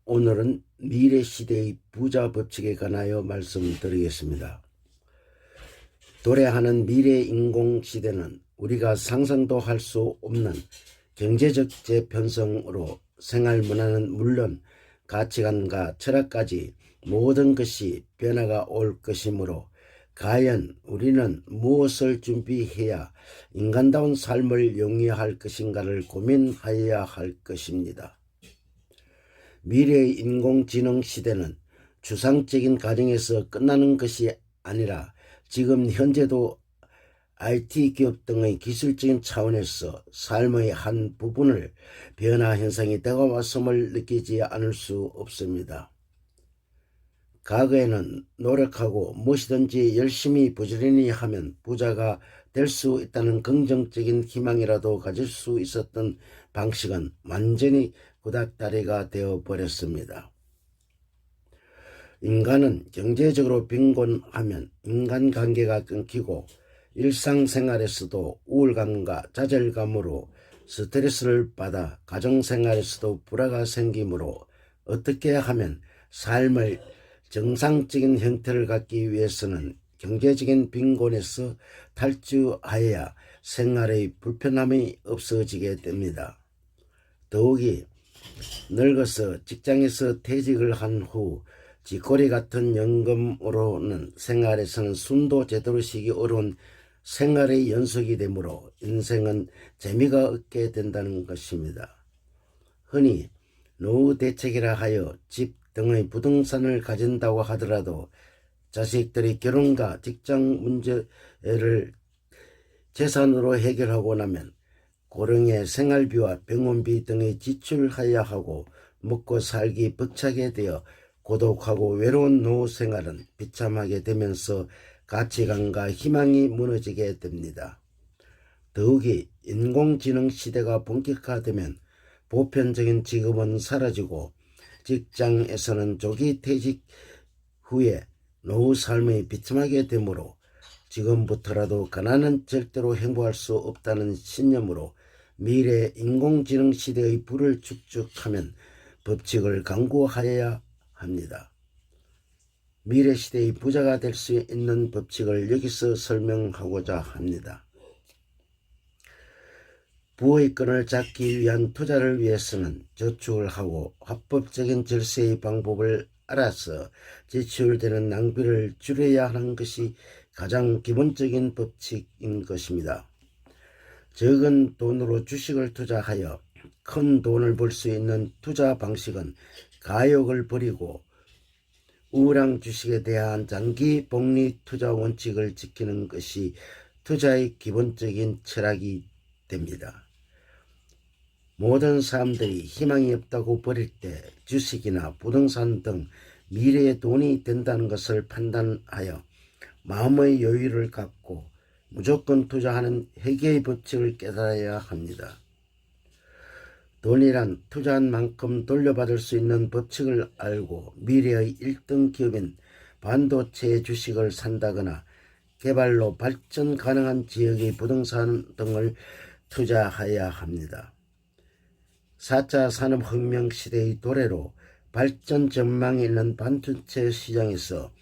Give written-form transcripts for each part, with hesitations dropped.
오늘은 미래 시대의 부자 법칙에 관하여 말씀드리겠습니다. 도래하는 미래 인공 시대는 우리가 상상도 할 수 없는 경제적 재편성으로 생활 문화는 물론 가치관과 철학까지 모든 것이 변화가 올 것이므로 과연 우리는 무엇을 준비해야 인간다운 삶을 영위할 것인가를 고민하여야 할 것입니다. 미래의 인공지능 시대는 추상적인 과정에서 끝나는 것이 아니라 지금 현재도 IT 기업 등의 기술적인 차원에서 삶의 한 부분을 변화 현상이 다가왔음을 느끼지 않을 수 없습니다. 과거에는 노력하고 무엇이든지 열심히 부지런히 하면 부자가 될 수 있다는 긍정적인 희망이라도 가질 수 있었던 방식은 완전히 구닥다리가 되어버렸습니다. 인간은 경제적으로 빈곤하면 인간관계가 끊기고 일상생활에서도 우울감과 좌절감으로 스트레스를 받아 가정생활에서도 불화가 생기므로 어떻게 하면 삶의 정상적인 형태를 갖기 위해서는 경제적인 빈곤에서 탈주하여야 생활의 불편함이 없어지게 됩니다. 더욱이 늙어서 직장에서 퇴직을 한 후 쥐꼬리 같은 연금으로는 생활에서는 숨도 제대로 쉬기 어려운 생활의 연속이 되므로 인생은 재미가 없게 된다는 것입니다. 흔히 노후 대책이라 하여 집 등의 부동산을 가진다고 하더라도 자식들이 결혼과 직장 문제를 재산으로 해결하고 나면 고령의 생활비와 병원비 등의 지출해야 하고 먹고 살기 벅차게 되어 고독하고 외로운 노후 생활은 비참하게 되면서 가치관과 희망이 무너지게 됩니다. 더욱이 인공지능 시대가 본격화되면 보편적인 직업은 사라지고 직장에서는 조기 퇴직 후에 노후 삶이 비참하게 되므로 지금부터라도 가난은 절대로 행복할 수 없다는 신념으로 미래 인공지능 시대의 불을 축적하면 법칙을 강구하여야 합니다. 미래 시대의 부자가 될 수 있는 법칙을 여기서 설명하고자 합니다. 부의 끈을 잡기 위한 투자를 위해서는 저축을 하고 합법적인 절세의 방법을 알아서 지출되는 낭비를 줄여야 하는 것이 가장 기본적인 법칙인 것입니다. 적은 돈으로 주식을 투자하여 큰 돈을 벌 수 있는 투자 방식은 가욕을 버리고 우량 주식에 대한 장기 복리 투자 원칙을 지키는 것이 투자의 기본적인 철학이 됩니다. 모든 사람들이 희망이 없다고 버릴 때 주식이나 부동산 등 미래의 돈이 된다는 것을 판단하여 마음의 여유를 갖고 무조건 투자하는 회계의 법칙을 깨달아야 합니다. 돈이란 투자한 만큼 돌려받을 수 있는 법칙을 알고 미래의 1등 기업인 반도체 주식을 산다거나 개발로 발전 가능한 지역의 부동산 등을 투자해야 합니다. 4차 산업혁명 시대의 도래로 발전 전망이 있는 반도체 시장에서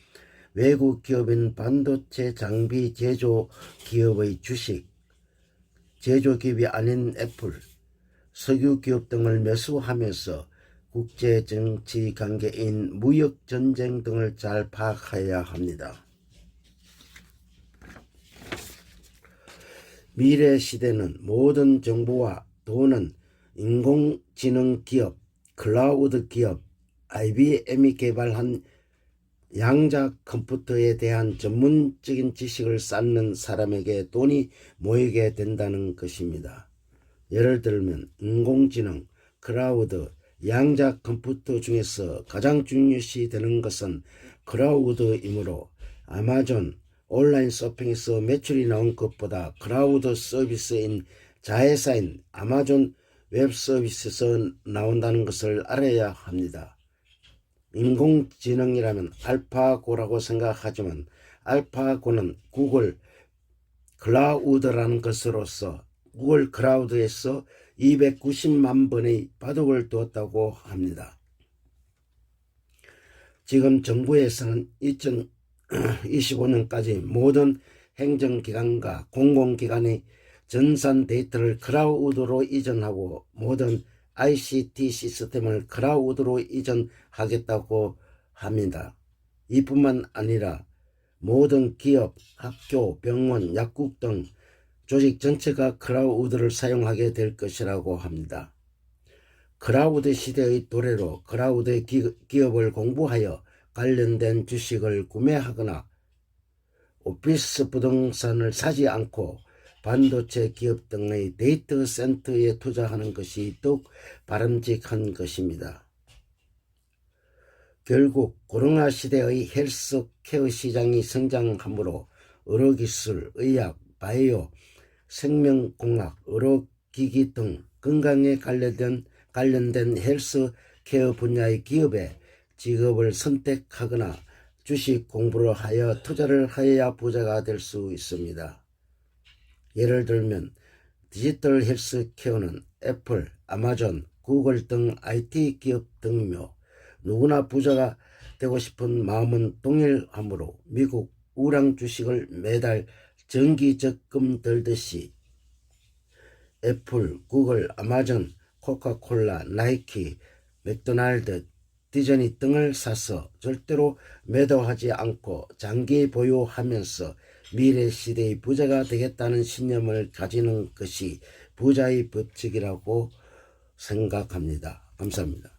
외국 기업인 반도체 장비 제조 기업의 주식, 제조기업이 아닌 애플, 석유 기업 등을 매수하면서 국제정치 관계인 무역전쟁 등을 잘 파악해야 합니다. 미래 시대는 모든 정보와 돈은 인공지능 기업, 클라우드 기업, IBM이 개발한 양자 컴퓨터에 대한 전문적인 지식을 쌓는 사람에게 돈이 모이게 된다는 것입니다. 예를 들면 인공지능, 클라우드, 양자 컴퓨터 중에서 가장 중요시 되는 것은 클라우드이므로 아마존 온라인 서핑에서 매출이 나온 것보다 클라우드 서비스인 자회사인 아마존 웹 서비스에서 나온다는 것을 알아야 합니다. 인공지능이라면 알파고라고 생각하지만 알파고는 구글 클라우드라는 것으로서 구글 클라우드에서 290만 번의 바둑을 두었다고 합니다. 지금 정부에서는 2025년까지 모든 행정기관과 공공기관의 전산 데이터를 클라우드로 이전하고 모든 ICT 시스템을 클라우드로 이전하겠다고 합니다. 이뿐만 아니라 모든 기업, 학교, 병원, 약국 등 조직 전체가 클라우드를 사용하게 될 것이라고 합니다. 클라우드 시대의 도래로 클라우드 기업을 공부하여 관련된 주식을 구매하거나 오피스 부동산을 사지 않고 반도체 기업 등의 데이터 센터에 투자하는 것이 더욱 바람직한 것입니다. 결국 코로나 시대의 헬스케어 시장이 성장하므로 의료기술, 의학, 바이오, 생명공학, 의료기기 등 건강에 관련된 헬스케어 분야의 기업에 직업을 선택하거나 주식 공부를 하여 투자를 하여야 부자가 될 수 있습니다. 예를 들면 디지털 헬스케어는 애플, 아마존, 구글 등 IT 기업 등이며 누구나 부자가 되고 싶은 마음은 동일하므로 미국 우량 주식을 매달 정기 적금 들듯이 애플, 구글, 아마존, 코카콜라, 나이키, 맥도날드, 디즈니 등을 사서 절대로 매도하지 않고 장기 보유하면서 미래 시대의 부자가 되겠다는 신념을 가지는 것이 부자의 법칙이라고 생각합니다. 감사합니다.